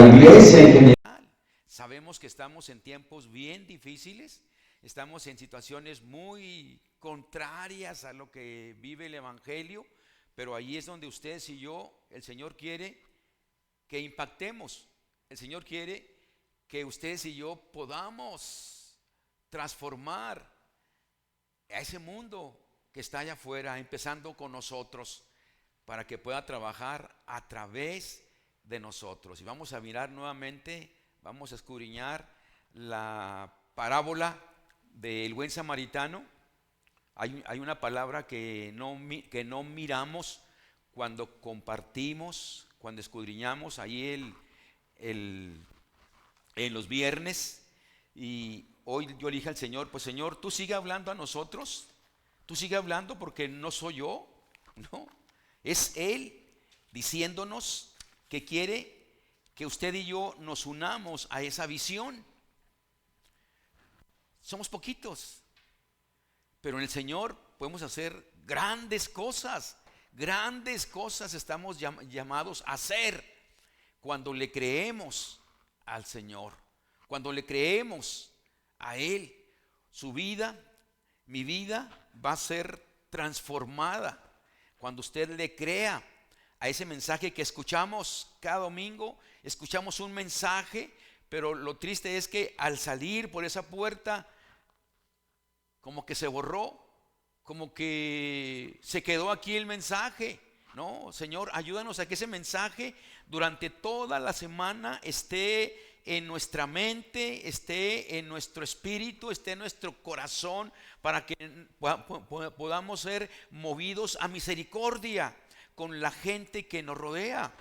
la iglesia en general. Sabemos que estamos en tiempos bien difíciles, estamos en situaciones muy contrarias a lo que vive el Evangelio, pero ahí es donde ustedes y yo, el Señor quiere que impactemos. El Señor quiere que ustedes y yo podamos transformar a ese mundo que está allá afuera, empezando con nosotros, para que pueda trabajar a través de nosotros. Y vamos a mirar nuevamente, vamos a escudriñar la parábola del buen samaritano. Hay una palabra que no miramos cuando compartimos, cuando escudriñamos ahí en los viernes. Y hoy yo le dije al Señor, pues Señor, tú sigue hablando a nosotros, tú sigue hablando, porque no soy yo, no, es Él diciéndonos que quiere que usted y yo nos unamos a esa visión. Somos poquitos, pero en el Señor podemos hacer grandes cosas. Grandes cosas estamos llamados a hacer cuando le creemos al Señor, cuando le creemos a Él. Su vida, mi vida va a ser transformada cuando usted le crea a ese mensaje que escuchamos cada domingo. Escuchamos un mensaje, pero lo triste es que al salir por esa puerta, como que se borró, como que se quedó aquí el mensaje. No, Señor, ayúdanos a que ese mensaje durante toda la semana esté en nuestra mente, esté en nuestro espíritu, esté en nuestro corazón, para que podamos ser movidos a misericordia con la gente que nos rodea.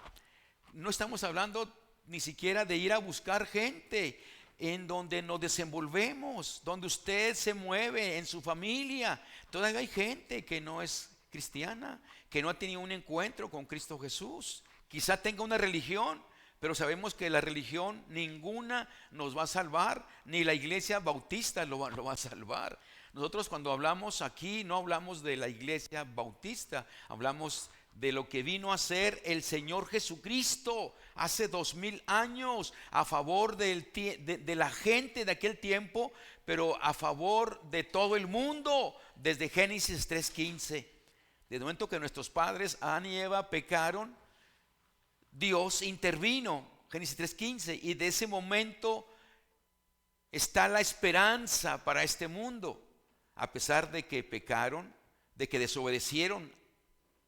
No estamos hablando ni siquiera de ir a buscar gente en donde nos desenvolvemos, donde usted se mueve en su familia. Todavía hay gente que no es cristiana, que no ha tenido un encuentro con Cristo Jesús. Quizá tenga una religión, pero sabemos que la religión ninguna nos va a salvar, ni la iglesia bautista lo va a salvar. Nosotros cuando hablamos aquí no hablamos de la iglesia bautista, hablamos de lo que vino a hacer el Señor Jesucristo hace 2000 años a favor de la gente de aquel tiempo, pero a favor de todo el mundo, desde Génesis 3:15. Desde el momento que nuestros padres Adán y Eva pecaron, Dios intervino, Génesis 3:15, y de ese momento está la esperanza para este mundo. A pesar de que pecaron, de que desobedecieron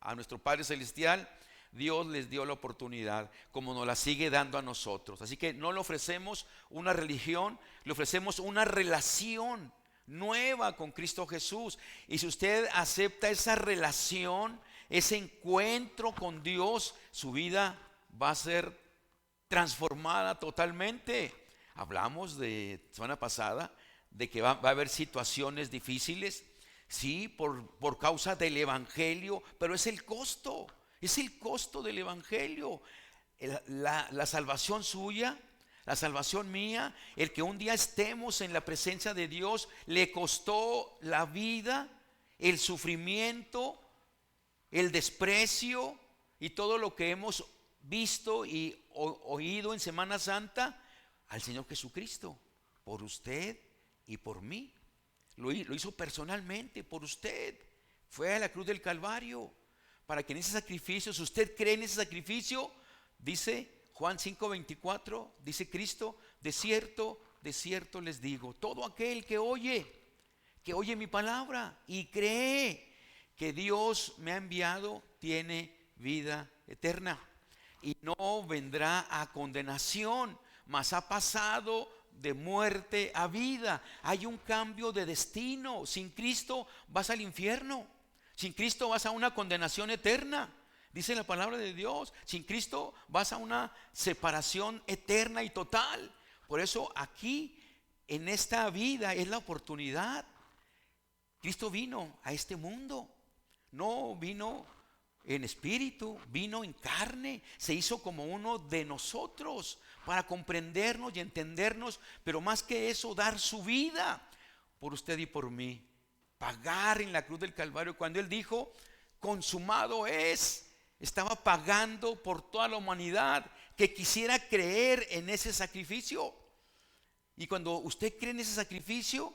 a nuestro Padre Celestial, Dios les dio la oportunidad, como nos la sigue dando a nosotros. Así que no le ofrecemos una religión, le ofrecemos una relación nueva con Cristo Jesús. Y si usted acepta esa relación, ese encuentro con Dios, su vida va a ser transformada totalmente. Hablamos de semana pasada de que va a haber situaciones difíciles, sí, por causa del Evangelio, pero es el costo del Evangelio. La salvación suya, la salvación mía, el que un día estemos en la presencia de Dios, le costó la vida, el sufrimiento, el desprecio y todo lo que hemos visto y oído en Semana Santa al Señor Jesucristo, por usted y por mí. Lo hizo personalmente por usted. Fue a la cruz del Calvario para que en ese sacrificio, si usted cree en ese sacrificio, dice Juan 5:24, dice Cristo: de cierto les digo, todo aquel que oye mi palabra y cree que Dios me ha enviado, tiene vida eterna y no vendrá a condenación, mas ha pasado de muerte a vida. Hay un cambio de destino. Sin Cristo vas al infierno, sin Cristo vas a una condenación eterna, dice la palabra de Dios. Sin Cristo vas a una separación eterna y total. Por eso aquí en esta vida es la oportunidad. Cristo vino a este mundo, no vino en espíritu, vino en carne, se hizo como uno de nosotros para comprendernos y entendernos, pero más que eso, dar su vida por usted y por mí, pagar en la cruz del Calvario. Cuando Él dijo consumado es, estaba pagando por toda la humanidad que quisiera creer en ese sacrificio. Y cuando usted cree en ese sacrificio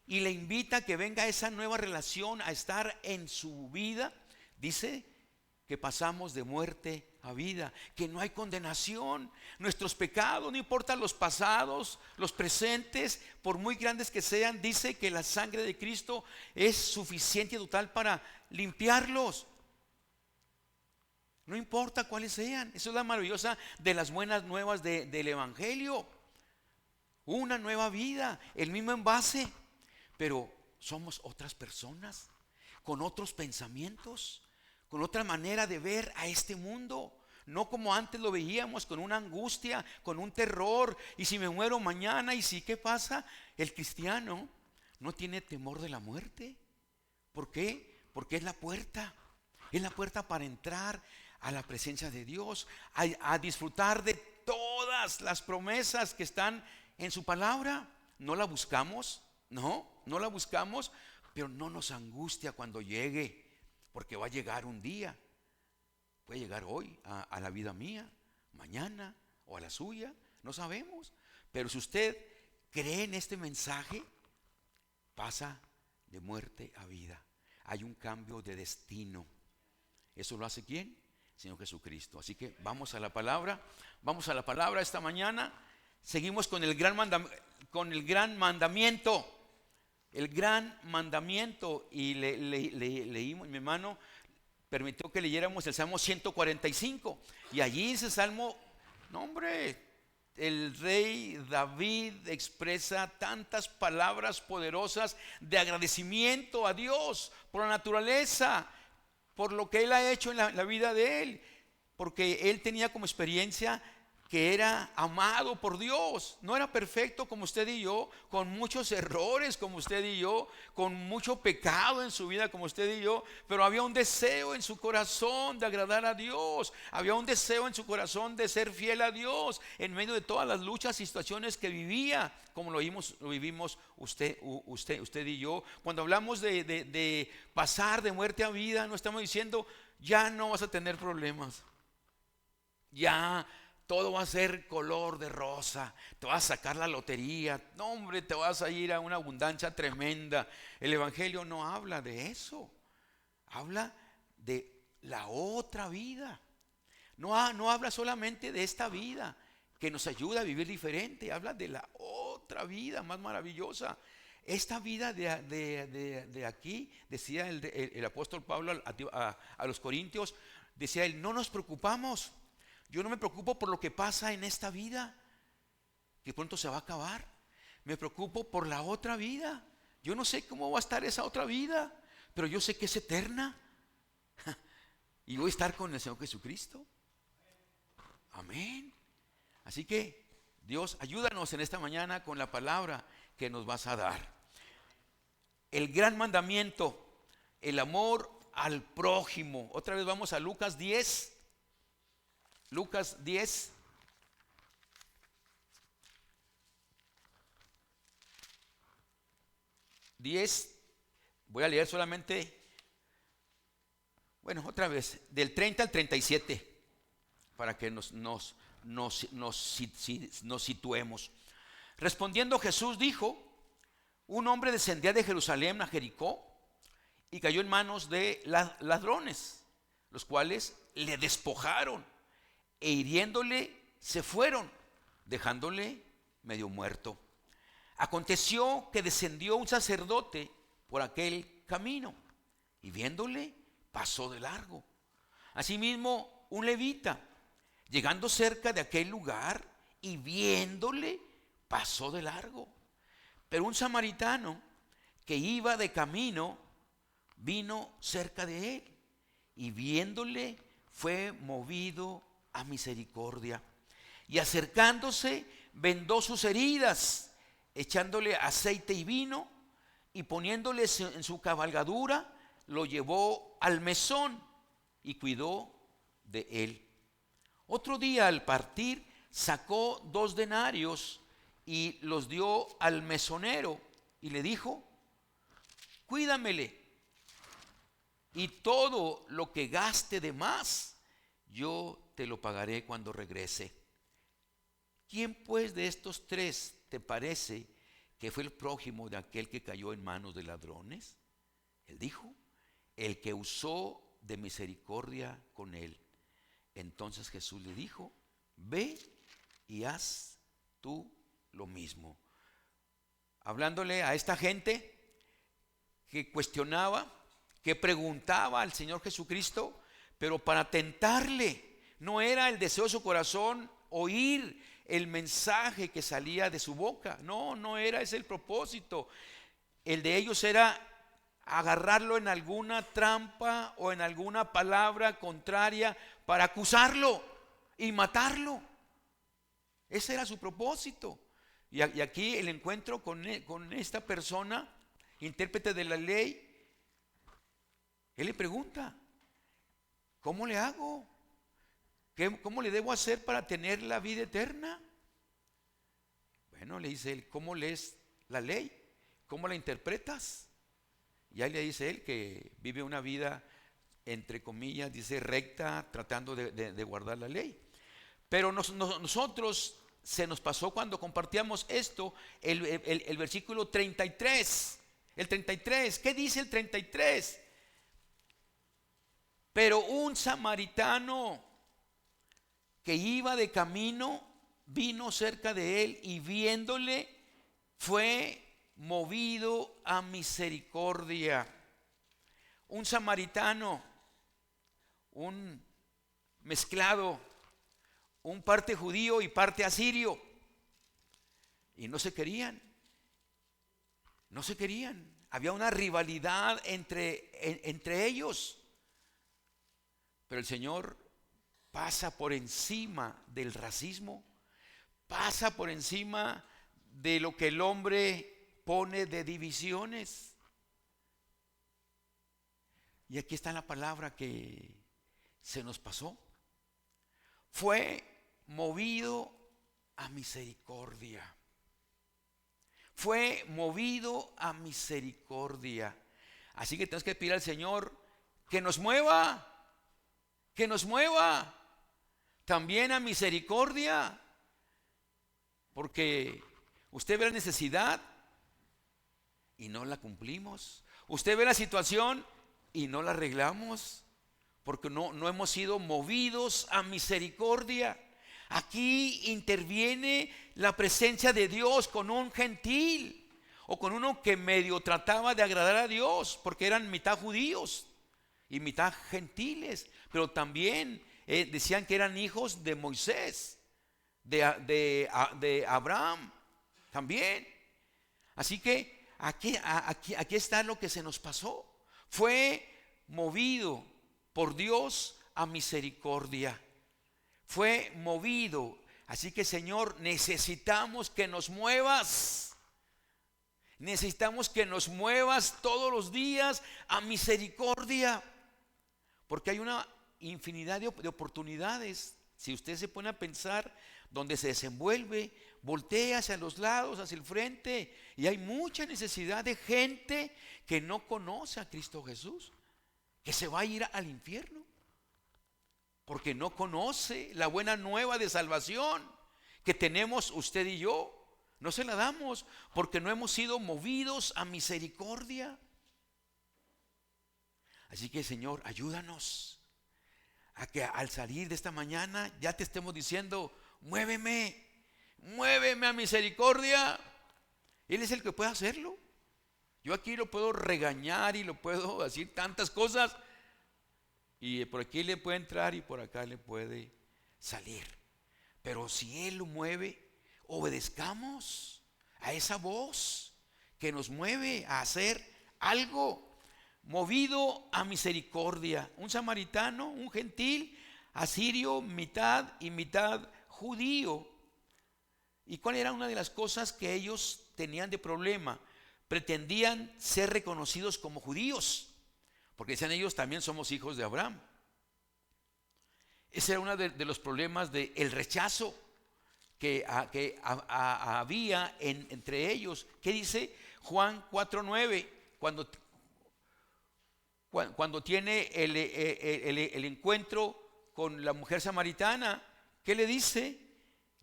y le invita a que venga esa nueva relación a estar en su vida, dice que pasamos de muerte a vida, que no hay condenación. Nuestros pecados, no importa los pasados, los presentes, por muy grandes que sean, dice que la sangre de Cristo es suficiente y total para limpiarlos. No importa cuáles sean. Eso es la maravillosa de las buenas nuevas del Evangelio. Una nueva vida, el mismo envase, pero somos otras personas, con otros pensamientos, con otra manera de ver a este mundo. No como antes lo veíamos, con una angustia, con un terror. Y si me muero mañana, y si, ¿qué pasa? El cristiano no tiene temor de la muerte. ¿Por qué? Porque es la puerta. Es la puerta para entrar a la presencia de Dios, a disfrutar de todas las promesas que están en su palabra. No la buscamos, no la buscamos, pero no nos angustia cuando llegue, porque va a llegar un día. Puede llegar hoy a la vida mía, mañana o a la suya, no sabemos. Pero si usted cree en este mensaje, pasa de muerte a vida. Hay un cambio de destino. ¿Eso lo hace quién? Señor Jesucristo. Así que vamos a la palabra. Vamos a la palabra esta mañana. Seguimos con el gran mandamiento. El gran mandamiento. Y leímos, mi hermano permitió que leyéramos el Salmo 145. Y allí ese Salmo, no hombre, el rey David expresa tantas palabras poderosas de agradecimiento a Dios por la naturaleza, por lo que Él ha hecho en la vida de Él, porque Él tenía como experiencia que era amado por Dios. No era perfecto como usted y yo, con muchos errores como usted y yo, con mucho pecado en su vida como usted y yo, pero había un deseo en su corazón de agradar a Dios. Había un deseo en su corazón de ser fiel a Dios en medio de todas las luchas y situaciones que vivía, como lo vivimos usted y yo. Cuando hablamos de pasar de muerte a vida, no estamos diciendo ya no vas a tener problemas, ya todo va a ser color de rosa, te vas a sacar la lotería, no hombre, te vas a ir a una abundancia tremenda. El Evangelio no habla de eso, habla de la otra vida. No habla solamente de esta vida que nos ayuda a vivir diferente, habla de la otra vida más maravillosa. Esta vida de aquí, decía el apóstol Pablo a los Corintios, decía él, no nos preocupamos. Yo no me preocupo por lo que pasa en esta vida, que pronto se va a acabar. Me preocupo por la otra vida. Yo no sé cómo va a estar esa otra vida, pero yo sé que es eterna. Y voy a estar con el Señor Jesucristo. Amén. Así que Dios, ayúdanos en esta mañana con la palabra que nos vas a dar. El gran mandamiento, el amor al prójimo. Otra vez vamos a Lucas 10. Lucas 10. Voy a leer solamente, otra vez, del 30 al 37, para que nos situemos. Respondiendo Jesús dijo, un hombre descendía de Jerusalén a Jericó y cayó en manos de ladrones, los cuales le despojaron e hiriéndole se fueron, dejándole medio muerto. Aconteció que descendió un sacerdote por aquel camino y viéndole pasó de largo. Asimismo un levita, llegando cerca de aquel lugar y viéndole pasó de largo. Pero un samaritano que iba de camino vino cerca de él y viéndole fue movido a misericordia, y acercándose vendó sus heridas, echándole aceite y vino, y poniéndole en su cabalgadura lo llevó al mesón y cuidó de él. Otro día al partir sacó 2 denarios y los dio al mesonero y le dijo, cuídamele, y todo lo que gaste de más yo te lo pagaré cuando regrese. ¿quién pues de estos tres te parece que fue el prójimo de aquel que cayó en manos de ladrones? Él dijo, el que usó de misericordia con él. Entonces Jesús le dijo, ve y haz tú lo mismo. Hablándole a esta gente que cuestionaba, que preguntaba al Señor Jesucristo, pero para tentarle. No era el deseo de su corazón oír el mensaje que salía de su boca. No era ese el propósito. El de ellos era agarrarlo en alguna trampa o en alguna palabra contraria para acusarlo y matarlo. Ese era su propósito. Y aquí el encuentro con esta persona, intérprete de la ley, él le pregunta, ¿cómo le hago? ¿Cómo le debo hacer para tener la vida eterna? Bueno, le dice él, ¿cómo lees la ley? ¿Cómo la interpretas? Y ahí le dice él que vive una vida, entre comillas, dice recta, tratando de guardar la ley. Pero nosotros se nos pasó cuando compartíamos esto, el versículo 33. El 33, ¿qué dice el 33? Pero un samaritano que iba de camino vino cerca de él y viéndole fue movido a misericordia. Un samaritano, un mezclado, un parte judío y parte asirio, y no se querían. Había una rivalidad entre ellos. Pero el Señor pasa por encima del racismo, pasa por encima de lo que el hombre pone de divisiones. Y aquí está la palabra que se nos pasó. Fue movido a misericordia. Fue movido a misericordia. Así que tenemos que pedir al Señor que nos mueva también a misericordia. Porque usted ve la necesidad y no la cumplimos. Usted ve la situación y no la arreglamos. Porque no hemos sido movidos a misericordia. Aquí interviene la presencia de Dios con un gentil o con uno que medio trataba de agradar a Dios, porque eran mitad judíos y mitad gentiles, pero también decían que eran hijos de Moisés, de Abraham también. Así que aquí está lo que se nos pasó. Fue movido por Dios a misericordia. Fue movido. Así que, Señor, necesitamos que nos muevas. Necesitamos que nos muevas todos los días a misericordia. Porque hay una infinidad de oportunidades. Si usted se pone a pensar donde se desenvuelve, voltea hacia los lados, hacia el frente, y hay mucha necesidad de gente que no conoce a Cristo Jesús, que se va a ir al infierno porque no conoce la buena nueva de salvación que tenemos usted y yo. No se la damos porque no hemos sido movidos a misericordia. Así que, Señor, ayúdanos a que al salir de esta mañana ya te estemos diciendo, muéveme a misericordia. Él es el que puede hacerlo. Yo aquí lo puedo regañar y lo puedo decir tantas cosas, y por aquí le puede entrar y por acá le puede salir. Pero si Él lo mueve, obedezcamos a esa voz que nos mueve a hacer algo. Movido a misericordia. Un samaritano, un gentil, asirio, mitad y mitad judío. ¿Y cuál era una de las cosas que ellos tenían de problema? Pretendían ser reconocidos como judíos, porque decían ellos también somos hijos de Abraham. Ese era uno de los problemas del rechazo que había entre ellos. ¿Qué dice Juan 4:9? Cuando tiene el encuentro con la mujer samaritana, ¿qué le dice?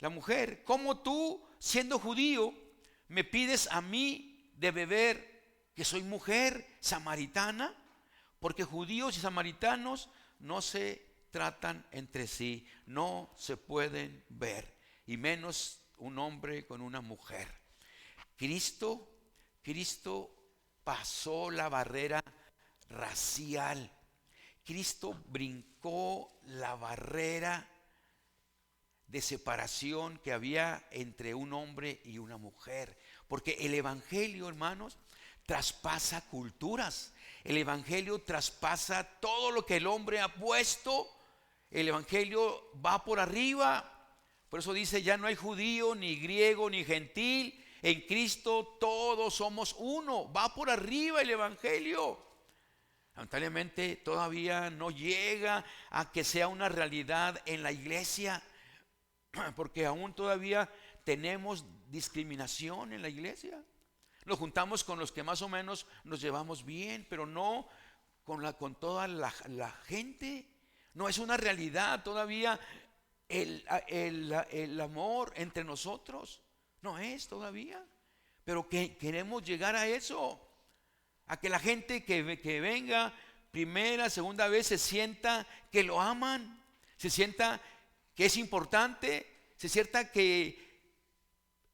La mujer, ¿cómo tú, siendo judío, me pides a mí de beber, que soy mujer samaritana? Porque judíos y samaritanos no se tratan entre sí, no se pueden ver, y menos un hombre con una mujer. Cristo pasó la barrera racial. Cristo brincó la barrera de separación que había entre un hombre y una mujer. Porque el evangelio, hermanos, traspasa culturas. El evangelio traspasa todo lo que el hombre ha puesto. El evangelio va por arriba. Por eso dice, ya no hay judío, ni griego, ni gentil. En Cristo todos somos uno. Va por arriba el evangelio. Lamentablemente todavía no llega a que sea una realidad en la iglesia, porque aún todavía tenemos discriminación en la iglesia. Nos juntamos con los que más o menos nos llevamos bien, pero no con toda la gente. No es una realidad todavía el amor entre nosotros. No es todavía. Pero que queremos llegar a eso. A que la gente que venga primera, segunda vez se sienta que lo aman. Se sienta que es importante. Se sienta que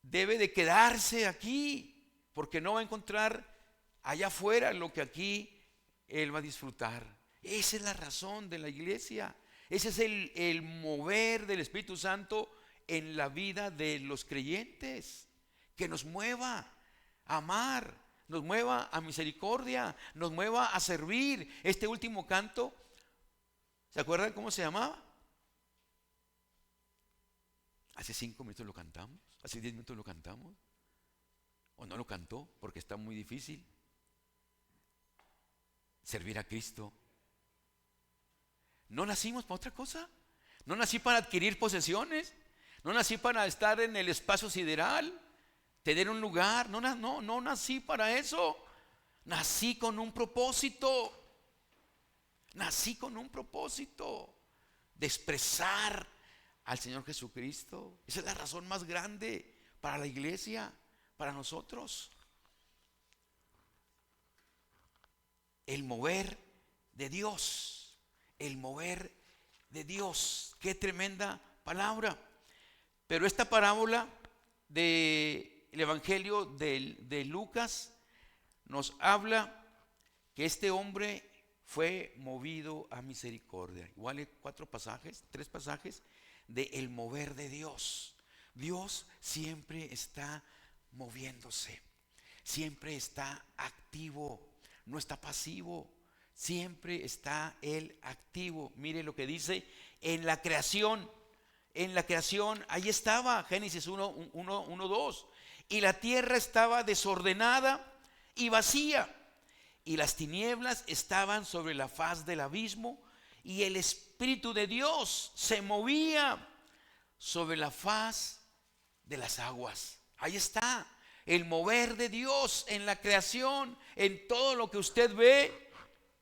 debe de quedarse aquí, porque no va a encontrar allá afuera lo que aquí él va a disfrutar. Esa es la razón de la iglesia. Ese es el mover del Espíritu Santo en la vida de los creyentes, que nos mueva a amar, nos mueva a misericordia, nos mueva a servir. Este último canto, ¿se acuerdan cómo se llamaba? Hace 5 minutos lo cantamos, hace 10 minutos lo cantamos, o no lo cantó porque está muy difícil. Servir a Cristo. No nacimos para otra cosa. No nací para adquirir posesiones. No nací para estar en el espacio sideral, tener un lugar. No nací para eso. Nací con un propósito. Nací con un propósito de expresar al Señor Jesucristo. Esa es la razón más grande para la iglesia, para nosotros. El mover de Dios. El mover de Dios. Qué tremenda palabra. Pero esta parábola del Evangelio de Lucas nos habla que este hombre fue movido a misericordia. Igual hay 3 pasajes de el mover de Dios. Dios siempre está moviéndose, siempre está activo, no está pasivo, siempre está Él activo. Mire lo que dice en la creación. En la creación, ahí estaba, Génesis 1:2. Y la tierra estaba desordenada y vacía, y las tinieblas estaban sobre la faz del abismo, y el Espíritu de Dios se movía sobre la faz de las aguas. Ahí está el mover de Dios en la creación, en todo lo que usted ve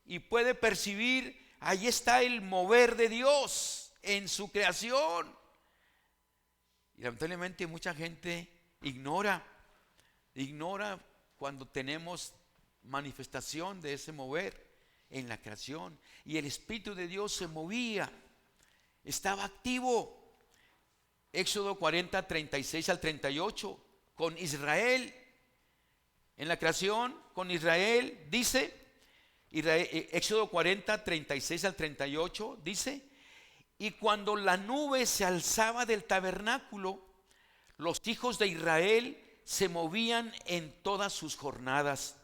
y puede percibir. Ahí está el mover de Dios en su creación. Y lamentablemente mucha gente ignora cuando tenemos manifestación de ese mover en la creación. Y el Espíritu de Dios se movía, estaba activo. Éxodo 40, 36 al 38, con Israel en la creación, con Israel, dice, Éxodo 40, 36 al 38, dice: y cuando la nube se alzaba del tabernáculo, los hijos de Israel se movían en todas sus jornadas.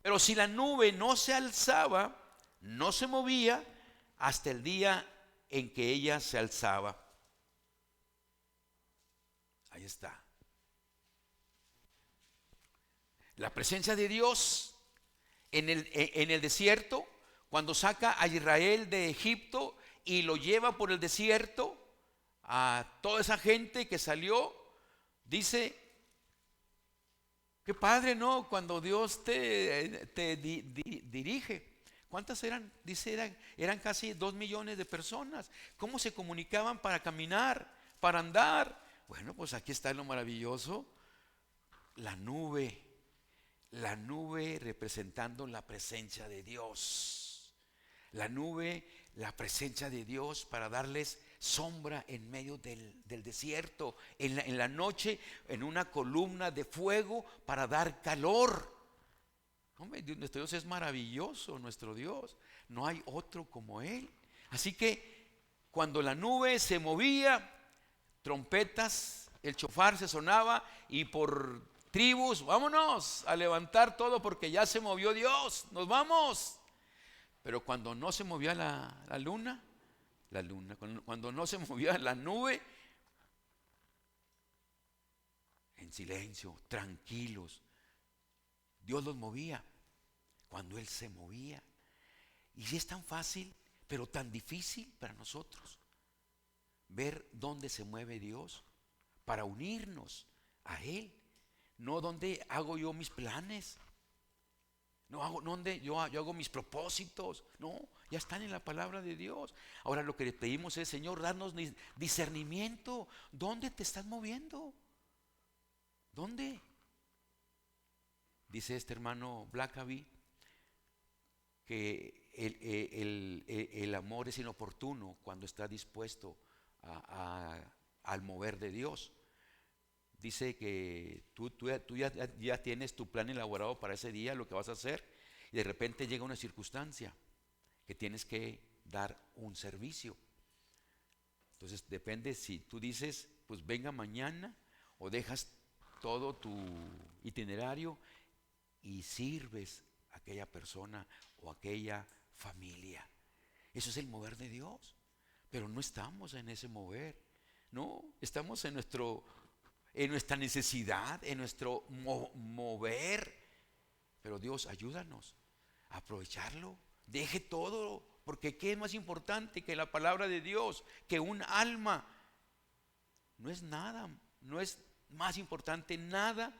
Pero si la nube no se alzaba, no se movía hasta el día en que ella se alzaba. Ahí está. La presencia de Dios en el desierto, cuando saca a Israel de Egipto y lo lleva por el desierto, a toda esa gente que salió, dice, qué padre, ¿no? Cuando Dios te dirige. ¿Cuántas eran? Dice, eran casi 2 millones de personas. ¿Cómo se comunicaban para caminar, para andar. Bueno, pues aquí está lo maravilloso, la nube representando la presencia de Dios. La nube, la presencia de Dios para darles sombra en medio del desierto. En la noche, en una columna de fuego para dar calor. Hombre, nuestro Dios es maravilloso, nuestro Dios. No hay otro como Él. Así que cuando la nube se movía, trompetas, el chofar se sonaba y por tribus, vámonos a levantar todo porque ya se movió Dios, nos vamos. Pero cuando no se movía la luna, cuando no se movía la nube, en silencio, tranquilos, Dios los movía cuando Él se movía. Y si es tan fácil, pero tan difícil para nosotros ver dónde se mueve Dios para unirnos a Él. No donde hago yo mis planes, no hago donde yo hago mis propósitos. No, ya están en la palabra de Dios. Ahora lo que le pedimos es: Señor, danos discernimiento. ¿Dónde te estás moviendo? ¿Dónde? Dice este hermano Blackaby que el amor es inoportuno cuando está dispuesto al mover de Dios. Dice que tú ya tienes tu plan elaborado para ese día, lo que vas a hacer, y de repente llega una circunstancia que tienes que dar un servicio. Entonces depende si tú dices, pues venga mañana, o dejas todo tu itinerario y sirves a aquella persona o a aquella familia. Eso es el mover de Dios. Pero no estamos en ese mover. No, estamos en nuestra necesidad, en nuestro mover. Pero Dios, ayúdanos a aprovecharlo. Deje todo, porque ¿qué es más importante que la palabra de Dios? Que un alma. No es nada, no es más importante nada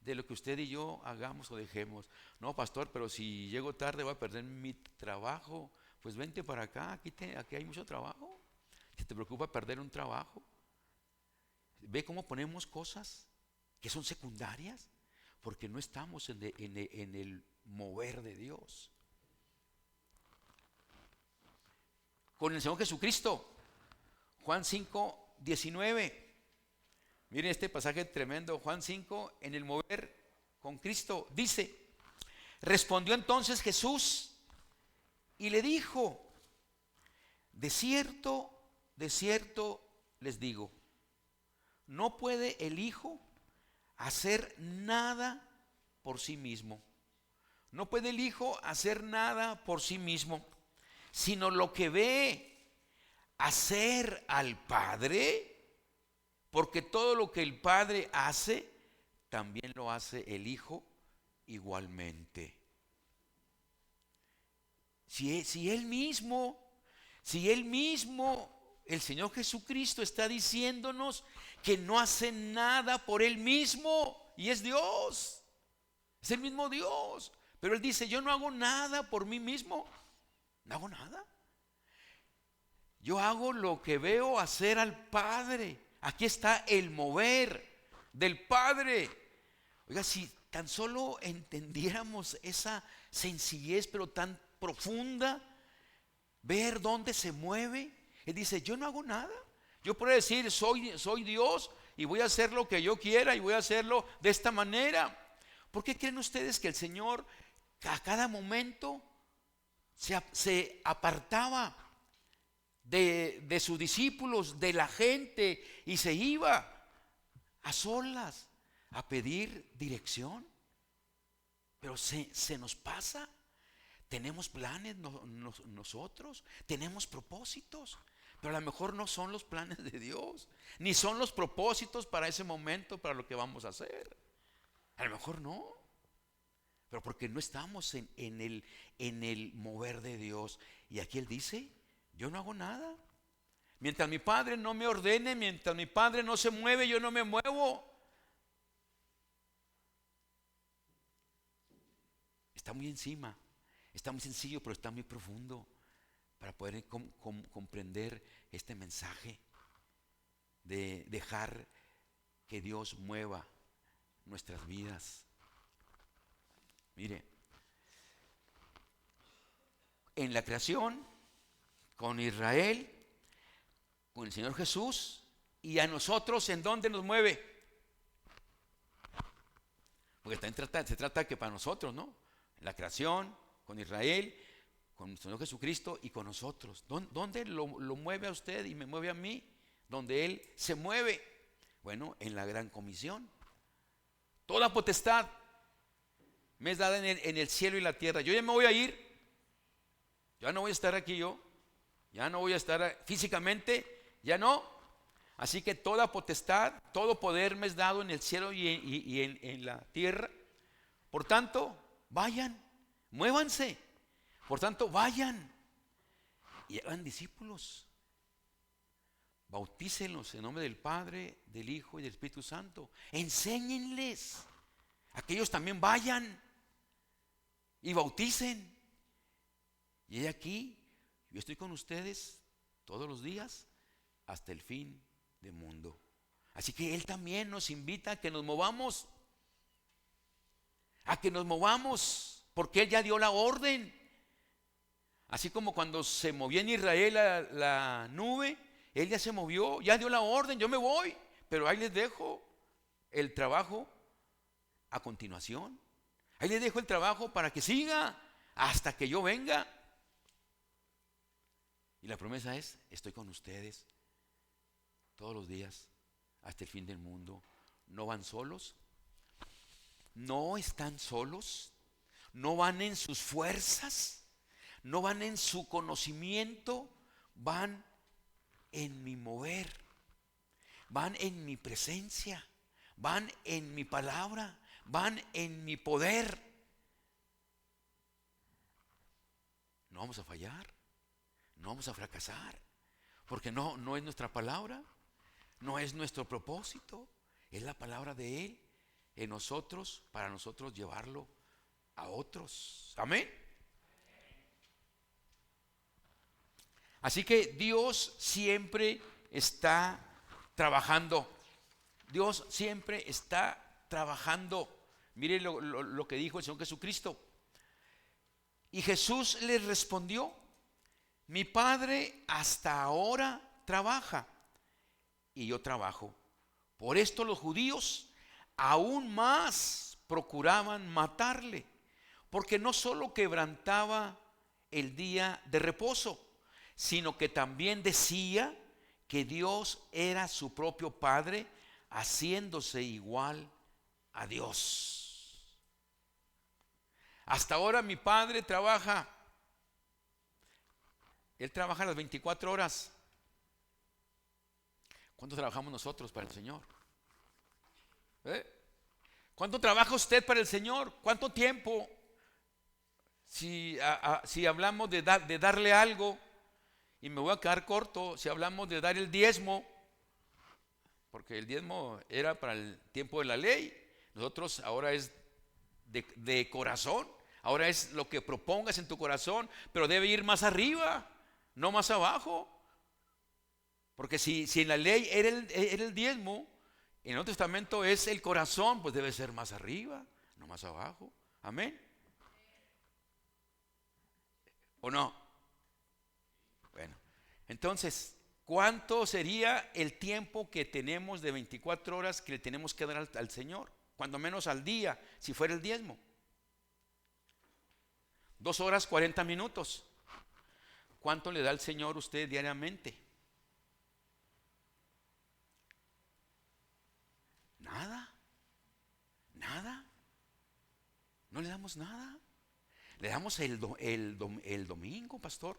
de lo que usted y yo hagamos o dejemos. No, pastor, pero si llego tarde voy a perder mi trabajo. Pues vente para acá, aquí hay mucho trabajo. Si te preocupa perder un trabajo, ve cómo ponemos cosas que son secundarias, porque no estamos en el mover de Dios. Con el Señor Jesucristo, Juan 5:19. Miren este pasaje tremendo, Juan 5, en el mover con Cristo, dice: respondió entonces Jesús y le dijo: de cierto les digo, no puede el Hijo hacer nada por sí mismo. No puede el Hijo hacer nada por sí mismo, sino lo que ve hacer al Padre, porque todo lo que el Padre hace, también lo hace el Hijo igualmente. Si Él mismo, el Señor Jesucristo está diciéndonos que no hace nada por Él mismo, y es Dios, es el mismo Dios, pero Él dice: yo no hago nada por mí mismo, no hago nada. Yo hago lo que veo hacer al Padre. Aquí está el mover del Padre. Oiga, si tan solo entendiéramos esa sencillez, pero tan profunda, ver dónde se mueve. Él dice: yo no hago nada. Yo puedo decir: soy Dios y voy a hacer lo que yo quiera y voy a hacerlo de esta manera. ¿Por qué creen ustedes que el Señor a cada momento se apartaba de sus discípulos, de la gente, y se iba a solas a pedir dirección? Pero se nos pasa. Tenemos planes nosotros, tenemos propósitos, pero a lo mejor no son los planes de Dios, ni son los propósitos para ese momento, para lo que vamos a hacer. A lo mejor no, pero porque no estamos en el mover de Dios. Y aquí Él dice: yo no hago nada. Mientras mi Padre no me ordene, mientras mi Padre no se mueve, yo no me muevo. Está muy encima, está muy sencillo, pero está muy profundo para poder comprender este mensaje. de dejar que Dios mueva nuestras vidas. Mire, en la creación, con Israel, con el Señor Jesús, y a nosotros, ¿en dónde nos mueve? Porque también se trata que para nosotros, ¿no? En la creación, con Israel, con el Señor Jesucristo y con nosotros. ¿Dónde lo mueve a usted y me mueve a mí? Donde Él se mueve. Bueno, en la gran comisión. Toda potestad me es dada en el cielo y la tierra. Yo ya me voy a ir. Ya no voy a estar aquí yo. Ya no voy a estar físicamente. Ya no. Así que toda potestad, todo poder me es dado en el cielo y en la tierra. Por tanto, vayan, muévanse. Por tanto, vayan y hagan discípulos. Bautícenlos en nombre del Padre, del Hijo y del Espíritu Santo. Enséñenles. Aquellos también vayan y bauticen. Y he aquí, yo estoy con ustedes todos los días hasta el fin del mundo. Así que Él también nos invita a que nos movamos. A que nos movamos, porque Él ya dio la orden. Así como cuando se movió en Israel la nube, Él ya se movió, ya dio la orden, yo me voy, pero ahí les dejo el trabajo a continuación. Ahí les dejo el trabajo para que siga hasta que yo venga. Y la promesa es, estoy con ustedes todos los días hasta el fin del mundo. No van solos, no están solos, no van en sus fuerzas, no van en su conocimiento, van en mi mover, van en mi presencia, van en mi palabra, van en mi poder. No vamos a fallar, no vamos a fracasar, porque no es nuestra palabra, no es nuestro propósito, es la palabra de Él en nosotros, para nosotros llevarlo a otros. Amén. Así que Dios siempre está trabajando. Dios siempre está trabajando. Mire lo que dijo el Señor Jesucristo. Y Jesús les respondió: mi Padre hasta ahora trabaja y yo trabajo. Por esto los judíos aún más procuraban matarle, porque no solo quebrantaba el día de reposo, sino que también decía que Dios era su propio Padre, haciéndose igual a Dios. Hasta ahora mi Padre trabaja. Él trabaja las 24 horas. ¿Cuánto trabajamos nosotros para el Señor? ¿Cuánto trabaja usted para el Señor? ¿Cuánto tiempo? Si hablamos de darle algo, y me voy a quedar corto, si hablamos de dar el diezmo, porque el diezmo era para el tiempo de la ley, nosotros ahora es de corazón, ahora es lo que propongas en tu corazón, pero debe ir más arriba, no más abajo, porque si en la ley era el diezmo, en el Nuevo Testamento es el corazón, pues debe ser más arriba, no más abajo. Amén. ¿O no? Bueno, entonces, ¿cuánto sería el tiempo que tenemos de 24 horas que le tenemos que dar al Señor? Cuando menos al día, si fuera el diezmo. 2 horas 40 minutos. ¿Cuánto le da al Señor usted diariamente? Nada. Nada. No le damos nada. Le damos el domingo, pastor.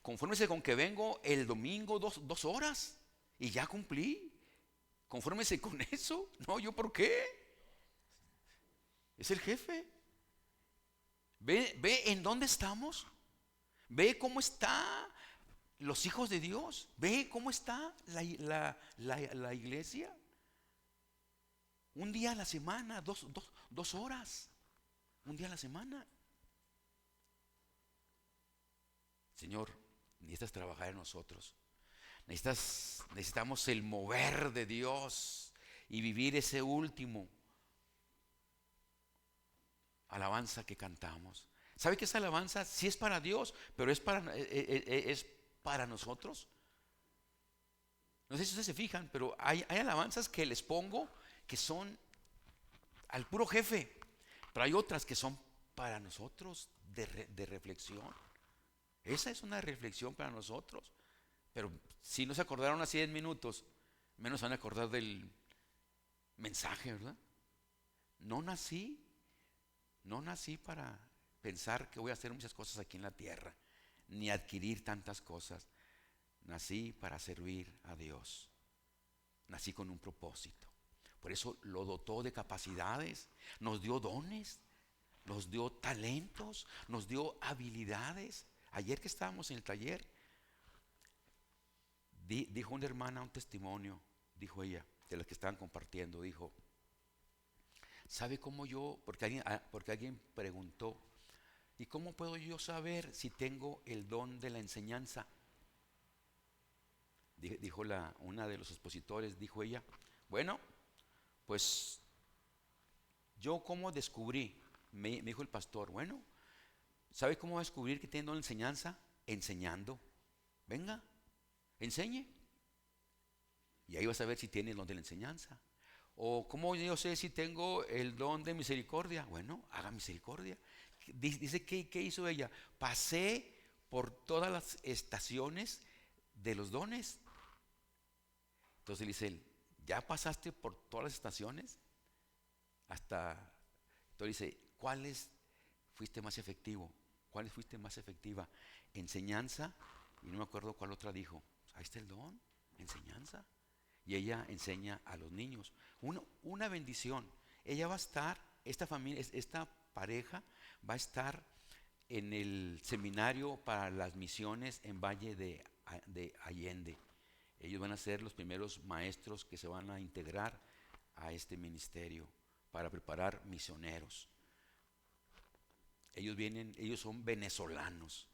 Confórmese con que vengo el domingo 2 horas y ya cumplí. Confórmese con eso. No, ¿yo por qué? Es el jefe. Ve en dónde estamos. Ve cómo están los hijos de Dios. Ve cómo está la iglesia. Un día a la semana, 2 horas. Un día a la semana. Señor, necesitas trabajar en nosotros. Necesitamos el mover de Dios y vivir ese último alabanza que cantamos. ¿Sabe que esa alabanza sí es para Dios, pero es para nosotros? No sé si ustedes se fijan, pero hay alabanzas que les pongo que son al puro jefe, pero hay otras que son para nosotros de reflexión. Esa es una reflexión para nosotros. Pero si no se acordaron hace 10 minutos, menos van a acordar del mensaje, ¿verdad? No nací para pensar que voy a hacer muchas cosas aquí en la tierra, ni adquirir tantas cosas. Nací para servir a Dios. Nací con un propósito. Por eso lo dotó de capacidades, nos dio dones, nos dio talentos, nos dio habilidades. Ayer que estábamos en el taller, dijo una hermana un testimonio, dijo ella, de las que estaban compartiendo, dijo: ¿sabe cómo yo? Porque alguien preguntó: ¿y cómo puedo yo saber si tengo el don de la enseñanza? Dijo una de los expositores, dijo ella: bueno, pues yo cómo descubrí, me dijo el pastor, bueno, ¿sabe cómo descubrir que tiene don de enseñanza? Enseñando. Venga, enseñe. Y ahí vas a ver si tiene el don de la enseñanza. O ¿cómo yo sé si tengo el don de misericordia? Bueno, haga misericordia. Dice, ¿qué hizo ella? Pasé por todas las estaciones de los dones. Entonces le dice él: ¿ya pasaste por todas las estaciones? Entonces dice: ¿cuáles fuiste más efectivo? ¿Cuáles fuiste más efectiva? Enseñanza, y no me acuerdo cuál otra dijo. Ahí está el don, enseñanza. Y ella enseña a los niños. Una bendición. Ella va a estar, esta familia, esta pareja va a estar en el seminario para las misiones en Valle de Allende. Ellos van a ser los primeros maestros que se van a integrar a este ministerio para preparar misioneros. Ellos son venezolanos,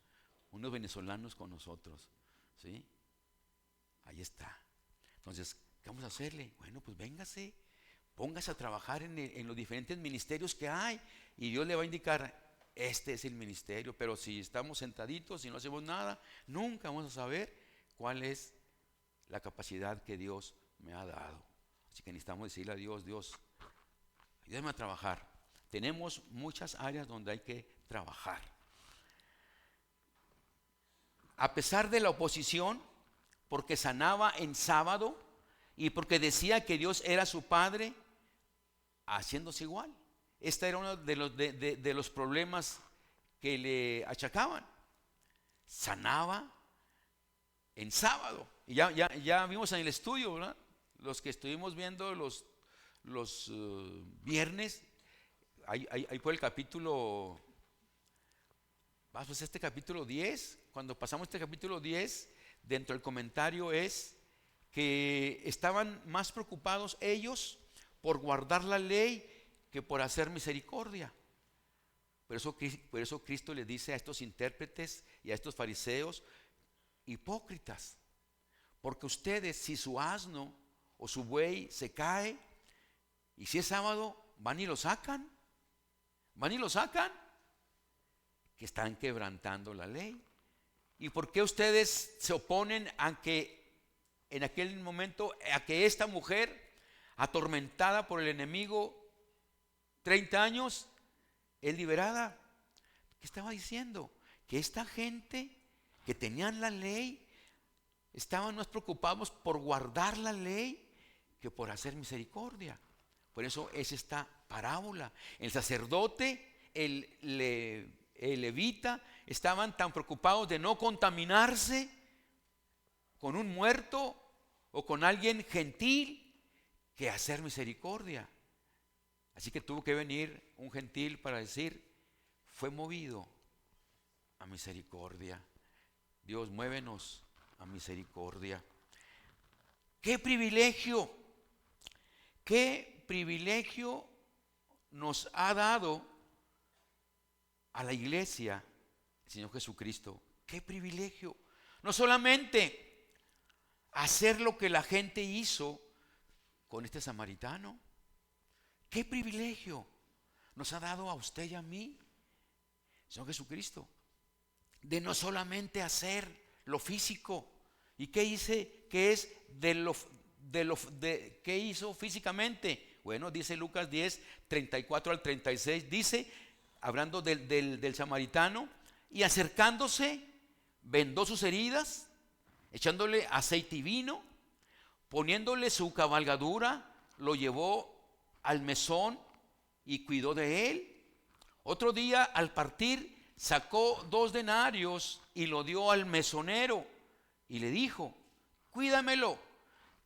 unos venezolanos con nosotros, ¿sí? Ahí está. Entonces, ¿qué vamos a hacerle? Bueno, pues véngase, póngase a trabajar en los diferentes ministerios que hay y Dios le va a indicar: este es el ministerio. Pero si estamos sentaditos y no hacemos nada, nunca vamos a saber cuál es la capacidad que Dios me ha dado. Así que necesitamos decirle a Dios: Dios, ayúdame a trabajar. Tenemos muchas áreas donde hay que trabajar. A pesar de la oposición, porque sanaba en sábado y porque decía que Dios era su Padre, haciéndose igual. Este era uno de los problemas que le achacaban. Sanaba en sábado. Y ya vimos en el estudio, ¿verdad? Los que estuvimos viendo los viernes, ahí fue el capítulo, pues este capítulo 10, cuando pasamos este capítulo 10, dentro del comentario es que estaban más preocupados ellos por guardar la ley que por hacer misericordia. Por eso Cristo le dice a estos intérpretes y a estos fariseos: hipócritas, porque ustedes, si su asno o su buey se cae y si es sábado, van y lo sacan, que están quebrantando la ley. ¿Y por qué ustedes se oponen a que en aquel momento, a que esta mujer, atormentada por el enemigo 30 años, es liberada? ¿Qué estaba diciendo? Que esta gente que tenían la ley estaban más preocupados por guardar la ley que por hacer misericordia. Por eso es esta parábola. El sacerdote, el levita, estaban tan preocupados de no contaminarse con un muerto o con alguien gentil que hacer misericordia. Así que tuvo que venir un gentil para decir: fue movido a misericordia. Dios, muévenos a misericordia. ¡Qué privilegio! ¡Qué privilegio nos ha dado a la iglesia el Señor Jesucristo! ¡Qué privilegio! No solamente hacer lo que la gente hizo con este samaritano. ¿Qué privilegio nos ha dado a usted y a mí, Señor Jesucristo? De no solamente hacer lo físico. ¿Y qué hice? ¿Qué es qué hizo físicamente? Bueno, dice Lucas 10, 34 al 36, dice, hablando del samaritano, y acercándose, vendó sus heridas, echándole aceite y vino, poniéndole su cabalgadura, lo llevó al mesón y cuidó de él. Otro día, al partir, sacó 2 denarios y lo dio al mesonero y le dijo: cuídamelo,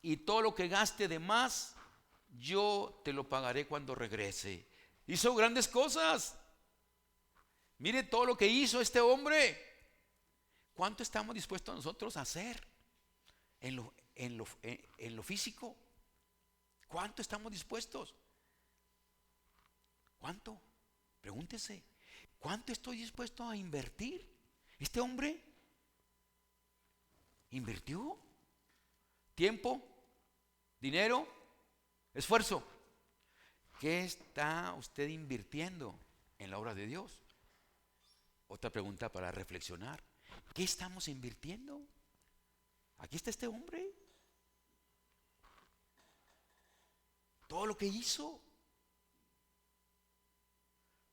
y todo lo que gaste de más, yo te lo pagaré cuando regrese. Hizo grandes cosas. Mire todo lo que hizo este hombre. ¿Cuánto estamos dispuestos nosotros a hacer en lo físico? ¿Cuánto estamos dispuestos? ¿Cuánto? Pregúntese. ¿Cuánto estoy dispuesto a invertir? Este hombre invirtió tiempo, dinero, esfuerzo. ¿Qué está usted invirtiendo en la obra de Dios? Otra pregunta para reflexionar. ¿Qué estamos invirtiendo? Aquí está este hombre. Todo lo que hizo.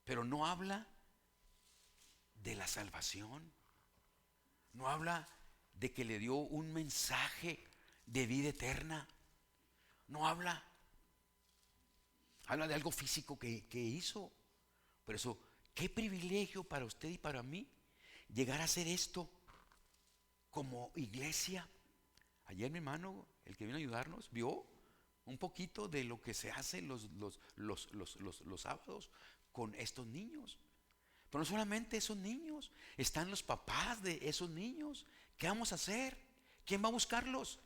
Pero no habla de la salvación. No habla de que le dio un mensaje de vida eterna. No habla. Habla de algo físico que hizo. Por eso, qué privilegio para usted y para mí llegar a hacer esto como iglesia. Ayer mi hermano, el que vino a ayudarnos, vio un poquito de lo que se hace los sábados con estos niños. Pero no solamente esos niños, están los papás de esos niños. ¿Qué vamos a hacer? ¿Quién va a buscarlos?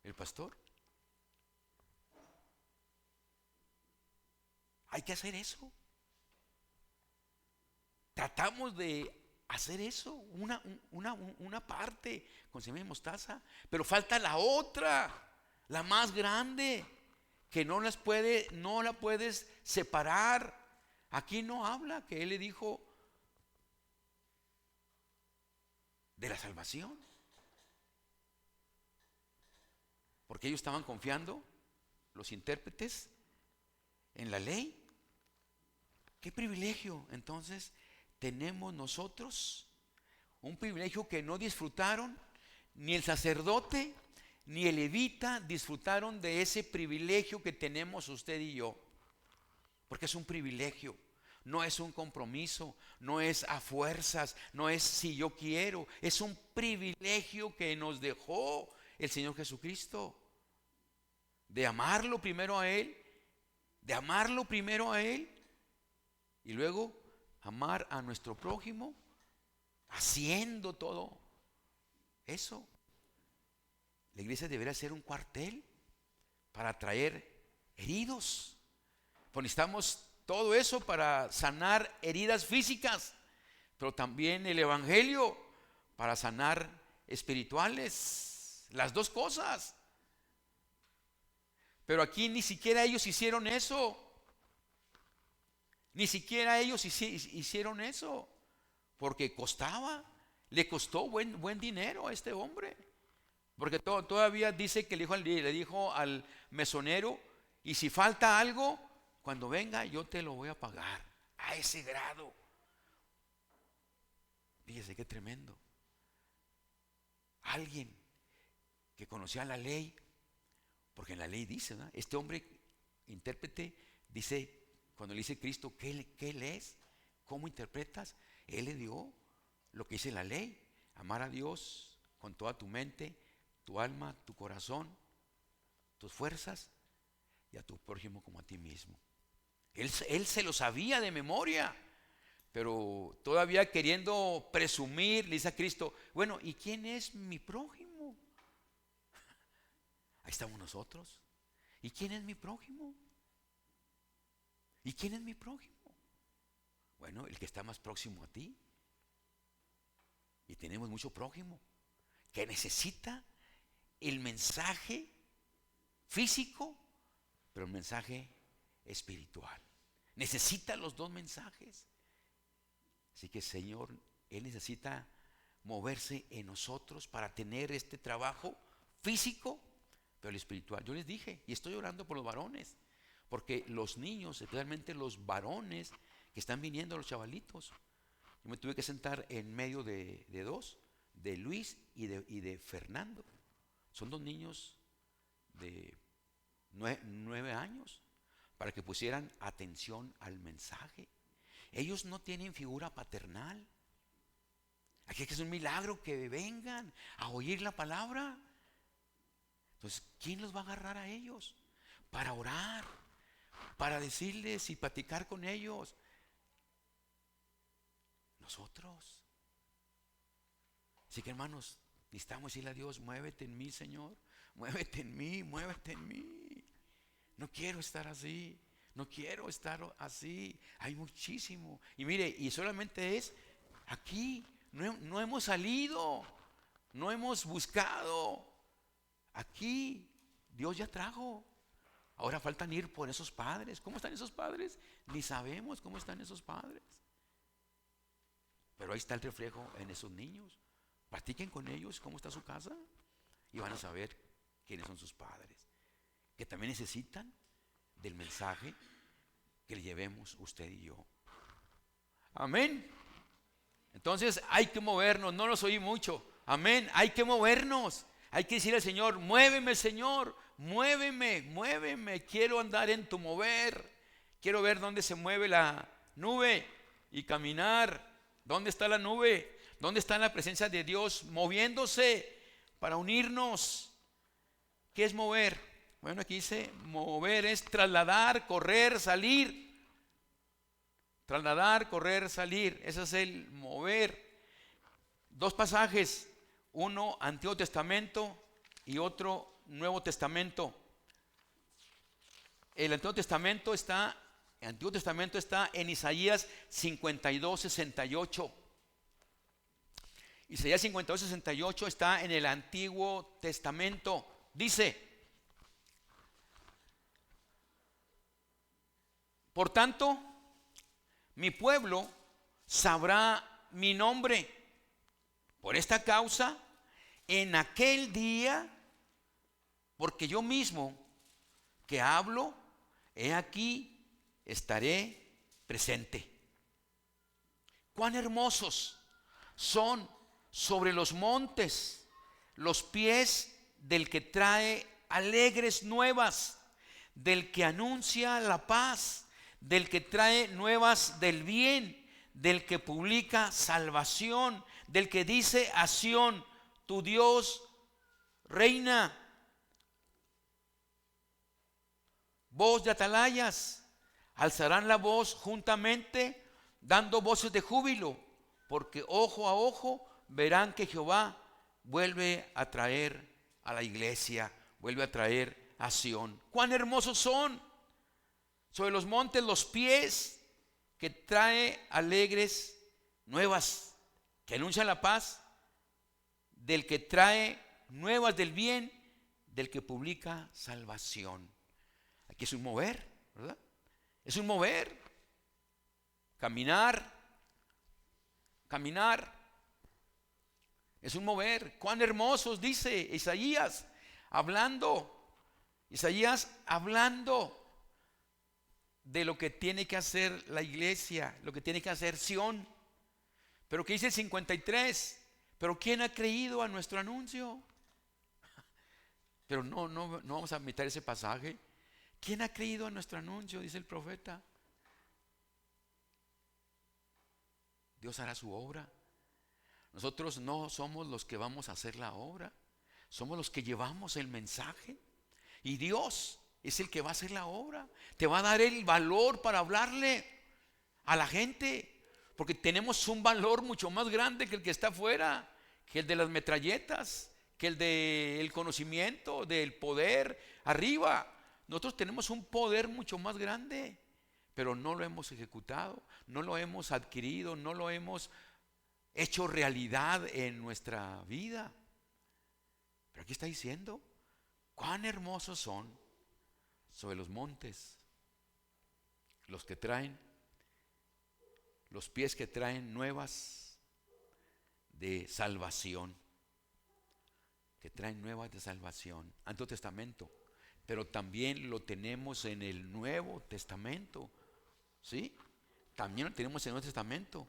¿El pastor? Hay que hacer eso. Tratamos de hacer eso, una parte con semilla de mostaza, pero falta la otra, la más grande, que no la puedes separar. Aquí no habla que él le dijo de la salvación, porque ellos estaban confiando, los intérpretes, en la ley. ¿Qué privilegio entonces tenemos nosotros? Un privilegio que no disfrutaron ni el sacerdote ni el levita. Disfrutaron de ese privilegio que tenemos usted y yo, porque es un privilegio, no es un compromiso, no es a fuerzas, no es si yo quiero, es un privilegio que nos dejó el Señor Jesucristo, de amarlo primero a Él, y luego amar a nuestro prójimo, haciendo todo eso. La iglesia debería ser un cuartel para traer heridos. Pues necesitamos todo eso para sanar heridas físicas, pero también el evangelio para sanar espirituales, las dos cosas. Pero aquí ni siquiera ellos hicieron eso. Ni siquiera ellos hicieron eso, porque le costó buen dinero a este hombre. Porque todavía dice que le dijo al mesonero: y si falta algo, cuando venga yo te lo voy a pagar. A ese grado. Fíjese qué tremendo. Alguien que conocía la ley, porque en la ley dice, ¿verdad? Este hombre intérprete dice, cuando le dice Cristo, ¿qué lees? ¿Cómo interpretas? Él le dio lo que dice la ley: amar a Dios con toda tu mente, tu alma, tu corazón, tus fuerzas, y a tu prójimo como a ti mismo. Él se lo sabía de memoria, pero todavía queriendo presumir, le dice a Cristo: bueno, ¿y quién es mi prójimo? Ahí estamos nosotros. ¿Y quién es mi prójimo? ¿Y quién es mi prójimo? Bueno, el que está más próximo a ti. Y tenemos mucho prójimo que necesita el mensaje físico, pero el mensaje espiritual. Necesita los dos mensajes. Así que Señor, Él necesita moverse en nosotros para tener este trabajo físico, pero el espiritual. Yo les dije, y estoy orando por los varones, porque los niños, especialmente los varones que están viniendo, los chavalitos, yo me tuve que sentar en medio de dos, de Luis y de Fernando. Son dos niños de 9 años, para que pusieran atención al mensaje. Ellos no tienen figura paternal. Aquí es un milagro que vengan a oír la palabra. Entonces, ¿quién los va a agarrar a ellos? Para orar, para decirles y platicar con ellos. Nosotros. Así que, hermanos, necesitamos decirle a Dios: muévete en mí, Señor. Muévete en mí, muévete en mí. No quiero estar así. No quiero estar así. Hay muchísimo. Y mire, y solamente es aquí. No hemos salido. No hemos buscado. Aquí Dios ya trajo. Ahora faltan ir por esos padres. ¿Cómo están esos padres? Ni sabemos cómo están esos padres. Pero ahí está el reflejo en esos niños. Practiquen con ellos cómo está su casa y van a saber quiénes son sus padres, que también necesitan del mensaje que le llevemos usted y yo. Amén. Entonces hay que movernos. No los oí mucho. Amén. Hay que movernos. Hay que decirle al Señor: muéveme, Señor, muéveme, muéveme. Quiero andar en tu mover. Quiero ver dónde se mueve la nube y caminar. ¿Dónde está la nube? ¿Dónde está la presencia de Dios moviéndose para unirnos? ¿Qué es mover? Bueno, aquí dice: mover es trasladar, correr, salir. Trasladar, correr, salir. Ese es el mover. Dos pasajes. Uno Antiguo Testamento y otro Nuevo Testamento. El Antiguo Testamento está en Isaías 52:68. Isaías 52:68 está en el Antiguo Testamento. Dice: por tanto, mi pueblo sabrá mi nombre. Por esta causa, en aquel día, porque yo mismo que hablo, he aquí, estaré presente. Cuán hermosos son sobre los montes los pies del que trae alegres nuevas, del que anuncia la paz, del que trae nuevas del bien, del que publica salvación, del que dice a Sión: tu Dios reina. Voz de atalayas, alzarán la voz juntamente, dando voces de júbilo, porque ojo a ojo verán que Jehová vuelve a traer a la iglesia, vuelve a traer a Sión. Cuán hermosos son sobre los montes los pies que trae alegres nuevas, que anuncian la paz, del que trae nuevas del bien, del que publica salvación. Aquí es un mover, ¿verdad? Es un mover. Caminar. Es un mover. Cuán hermosos, dice Isaías, hablando de lo que tiene que hacer la iglesia, lo que tiene que hacer Sión. Pero ¿qué dice el 53? Pero ¿quién ha creído a nuestro anuncio? Pero no vamos a meter ese pasaje. ¿Quién ha creído a nuestro anuncio? Dice el profeta. Dios hará su obra. Nosotros no somos los que vamos a hacer la obra, somos los que llevamos el mensaje, y Dios es el que va a hacer la obra. Te va a dar el valor para hablarle a la gente, porque tenemos un valor mucho más grande que el que está afuera, que el de las metralletas, que el del conocimiento, del poder arriba. Nosotros tenemos un poder mucho más grande, pero no lo hemos ejecutado, no lo hemos adquirido, no lo hemos hecho realidad en nuestra vida. Pero aquí está diciendo, cuán hermosos son sobre los montes los que traen, los pies que traen nuevas de salvación, que traen nuevas de salvación. Antiguo Testamento, pero también lo tenemos en el Nuevo Testamento, ¿sí? También lo tenemos en el Nuevo Testamento.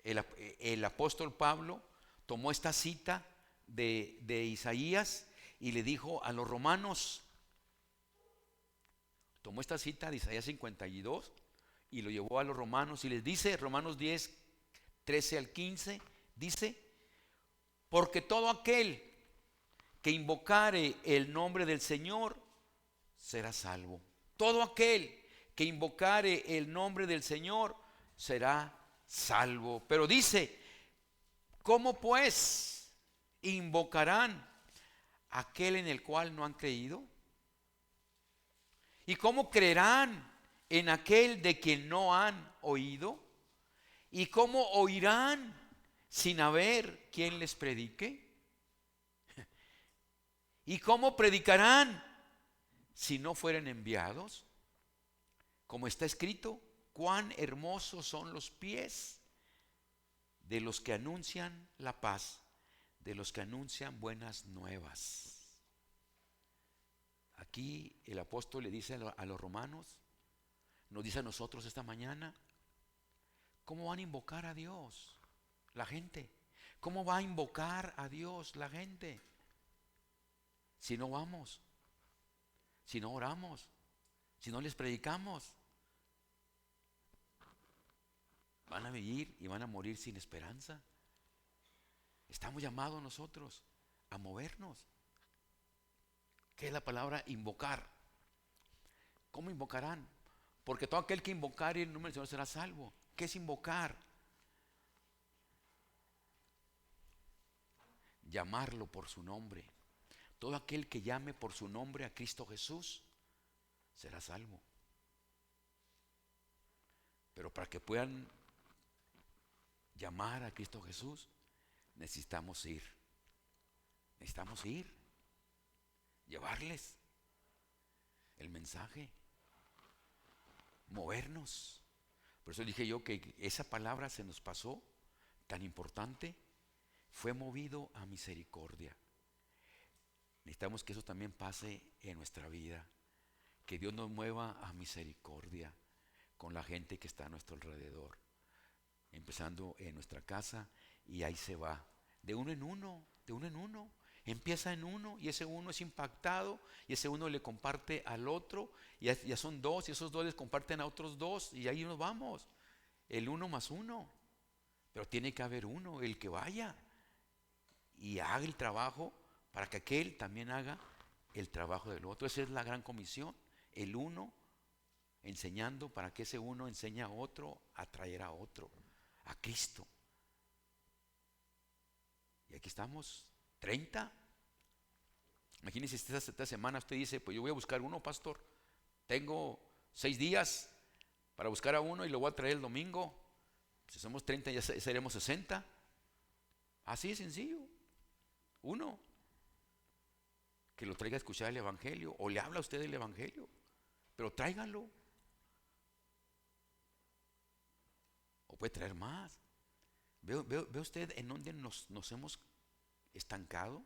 El apóstol Pablo tomó esta cita de Isaías y le dijo a los romanos, tomó esta cita de Isaías 52 y lo llevó a los romanos y les dice, Romanos 10, 13 al 15, dice, porque todo aquel que invocare el nombre del Señor será salvo. Todo aquel que invocare el nombre del Señor será salvo. Pero dice, ¿cómo pues invocarán aquel en el cual no han creído? ¿Y cómo creerán en aquel de quien no han oído? ¿Y cómo oirán sin haber quien les predique? ¿Y cómo predicarán si no fueren enviados? Como está escrito, cuán hermosos son los pies de los que anuncian la paz, de los que anuncian buenas nuevas. Aquí el apóstol le dice a los romanos, nos dice a nosotros esta mañana, ¿cómo van a invocar a Dios la gente? ¿Cómo va a invocar a Dios la gente? Si no vamos, si no oramos, si no les predicamos, van a vivir y van a morir sin esperanza. Estamos llamados nosotros a movernos. ¿Qué es la palabra invocar? ¿Cómo invocarán? Porque todo aquel que invocare el nombre del Señor será salvo. ¿Qué es invocar? Llamarlo por su nombre. Todo aquel que llame por su nombre a Cristo Jesús será salvo. Pero para que puedan llamar a Cristo Jesús, necesitamos ir. Necesitamos ir. Llevarles el mensaje. Movernos. Por eso dije yo que esa palabra se nos pasó, tan importante, fue movido a misericordia. Necesitamos que eso también pase en nuestra vida, que Dios nos mueva a misericordia con la gente que está a nuestro alrededor, empezando en nuestra casa y ahí se va, de uno en uno, de uno en uno. Empieza en uno y ese uno es impactado y ese uno le comparte al otro y ya son dos y esos dos les comparten a otros dos y ahí nos vamos, el uno más uno. Pero tiene que haber uno, el que vaya y haga el trabajo para que aquel también haga el trabajo del otro. Esa es la gran comisión, el uno enseñando para que ese uno enseñe a otro a traer a otro, a Cristo. Y aquí estamos 30. Imagínense esta semana usted dice, pues yo voy a buscar uno, pastor. Tengo 6 días para buscar a uno y lo voy a traer el domingo. Si somos 30 ya seremos 60. Así de sencillo. Uno que lo traiga a escuchar el evangelio o le habla a usted del evangelio, pero tráigalo. O puede traer más. ¿Ve usted en dónde nos hemos estancado?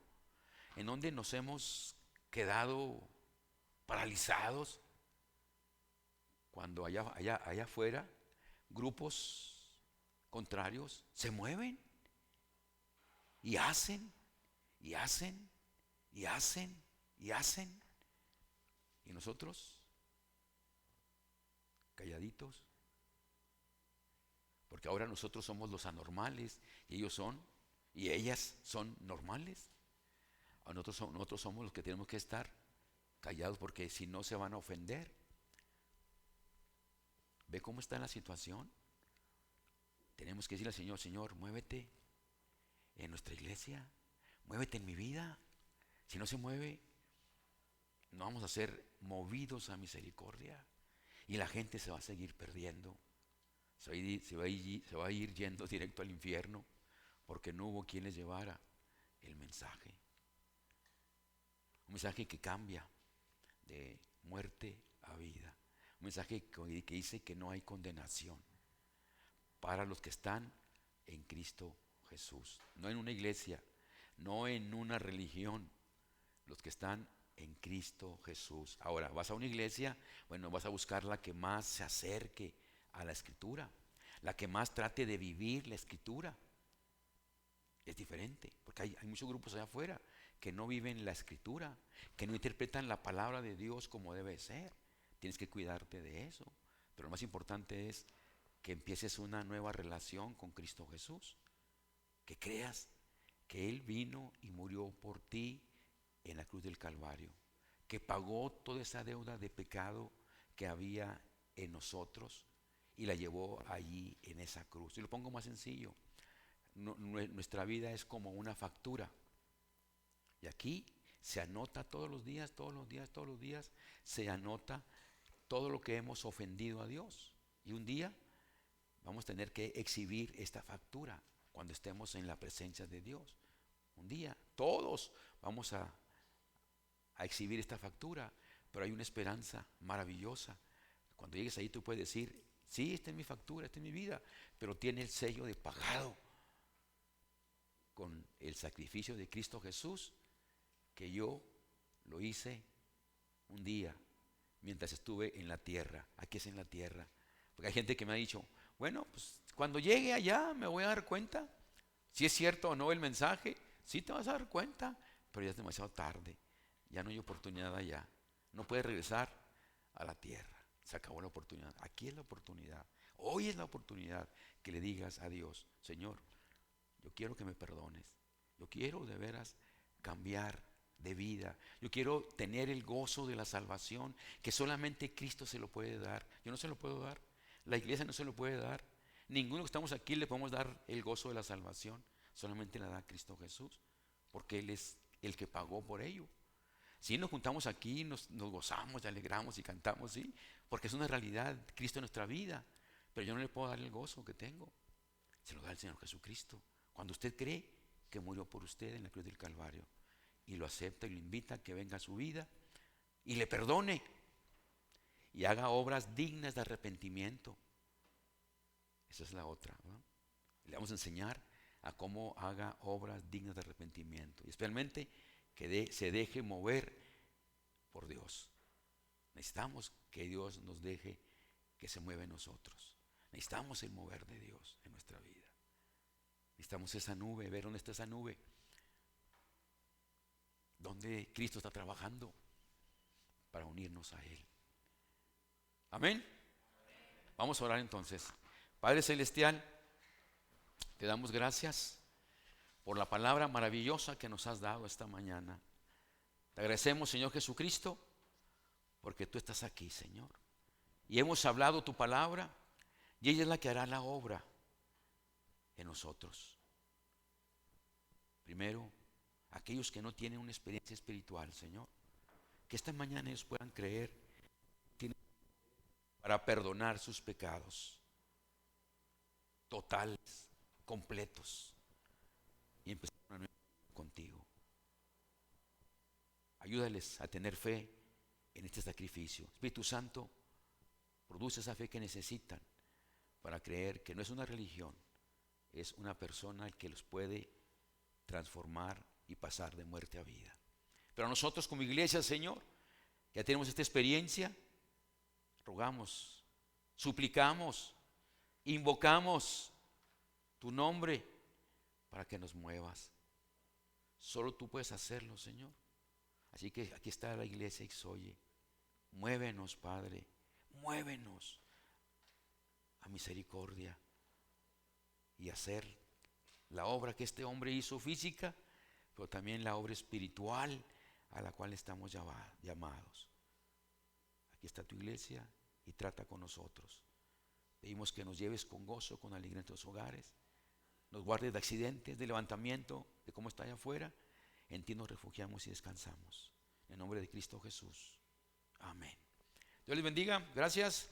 ¿En dónde nos hemos quedado paralizados? Cuando allá afuera grupos contrarios se mueven y hacen y hacen y hacen y hacen, y nosotros calladitos, porque ahora nosotros somos los anormales y ellas son normales. Nosotros somos los que tenemos que estar callados porque si no se van a ofender. ¿Ve cómo está la situación? Tenemos que decirle al Señor, Señor, muévete en nuestra iglesia, muévete en mi vida. Si no se mueve, no vamos a ser movidos a misericordia y la gente se va a seguir perdiendo. Se va a ir yendo directo al infierno porque no hubo quien les llevara el mensaje. Un mensaje que cambia de muerte a vida. Un mensaje que dice que no hay condenación para los que están en Cristo Jesús. No en una iglesia, no en una religión, los que están en Cristo Jesús. Ahora, vas a una iglesia, bueno, vas a buscar la que más se acerque a la Escritura, la que más trate de vivir la Escritura. Es diferente, porque hay muchos grupos allá afuera que no viven la Escritura, que no interpretan la palabra de Dios como debe ser. Tienes que cuidarte de eso. Pero lo más importante es que empieces una nueva relación con Cristo Jesús, que creas que Él vino y murió por ti en la cruz del Calvario, que pagó toda esa deuda de pecado que había en nosotros y la llevó allí en esa cruz. Y lo pongo más sencillo, nuestra vida es como una factura, y aquí se anota todos los días, todos los días, todos los días, se anota todo lo que hemos ofendido a Dios, y un día vamos a tener que exhibir esta factura cuando estemos en la presencia de Dios. Un día todos vamos a exhibir esta factura, pero hay una esperanza maravillosa. Cuando llegues ahí tú puedes decir, sí, esta es mi factura, esta es mi vida, pero tiene el sello de pagado con el sacrificio de Cristo Jesús, que yo lo hice un día mientras estuve en la tierra. Aquí es en la tierra, porque hay gente que me ha dicho, bueno, pues cuando llegue allá me voy a dar cuenta si es cierto o no el mensaje. Sí te vas a dar cuenta, pero ya es demasiado tarde, ya no hay oportunidad allá, no puedes regresar a la tierra, se acabó la oportunidad. Aquí es la oportunidad, hoy es la oportunidad que le digas a Dios, Señor, yo quiero que me perdones, yo quiero de veras cambiar de vida, yo quiero tener el gozo de la salvación que solamente Cristo se lo puede dar. Yo no se lo puedo dar, la iglesia no se lo puede dar, ninguno que estamos aquí le podemos dar el gozo de la salvación, solamente la da Cristo Jesús, porque Él es el que pagó por ello. Si nos juntamos aquí, nos gozamos, alegramos y cantamos, sí, porque es una realidad, Cristo en nuestra vida, pero yo no le puedo dar el gozo que tengo, se lo da el Señor Jesucristo. Cuando usted cree que murió por usted en la cruz del Calvario y lo acepta y lo invita a que venga a su vida y le perdone y haga obras dignas de arrepentimiento. Esa es la otra, ¿no? Le vamos a enseñar a cómo haga obras dignas de arrepentimiento y especialmente que se deje mover por Dios. Necesitamos que Dios nos deje que se mueva en nosotros. Necesitamos el mover de Dios en nuestra vida. Necesitamos esa nube, ver dónde está esa nube, donde Cristo está trabajando para unirnos a Él. Amén. Vamos a orar entonces. Padre Celestial, te damos gracias por la palabra maravillosa que nos has dado esta mañana. Te agradecemos, Señor Jesucristo, porque tú estás aquí, Señor. Y hemos hablado tu palabra y ella es la que hará la obra en nosotros. Primero, aquellos que no tienen una experiencia espiritual, Señor, que esta mañana ellos puedan creer para perdonar sus pecados totales, completos, y empezar una nueva vida contigo. Ayúdales a tener fe en este sacrificio. Espíritu Santo, produce esa fe que necesitan para creer que no es una religión, es una persona el que los puede transformar y pasar de muerte a vida. Pero nosotros como iglesia, Señor, ya tenemos esta experiencia, rogamos, suplicamos, invocamos tu nombre para que nos muevas. Solo tú puedes hacerlo, Señor. Así que aquí está la iglesia Ixoye. Muévenos, Padre, muévenos a misericordia y hacer la obra que este hombre hizo física, pero también la obra espiritual a la cual estamos llamados. Aquí está tu iglesia y trata con nosotros. Pedimos que nos lleves con gozo, con alegría en tus hogares, nos guardes de accidentes, de levantamiento, de cómo está allá afuera. En ti nos refugiamos y descansamos. En el nombre de Cristo Jesús. Amén. Dios les bendiga. Gracias.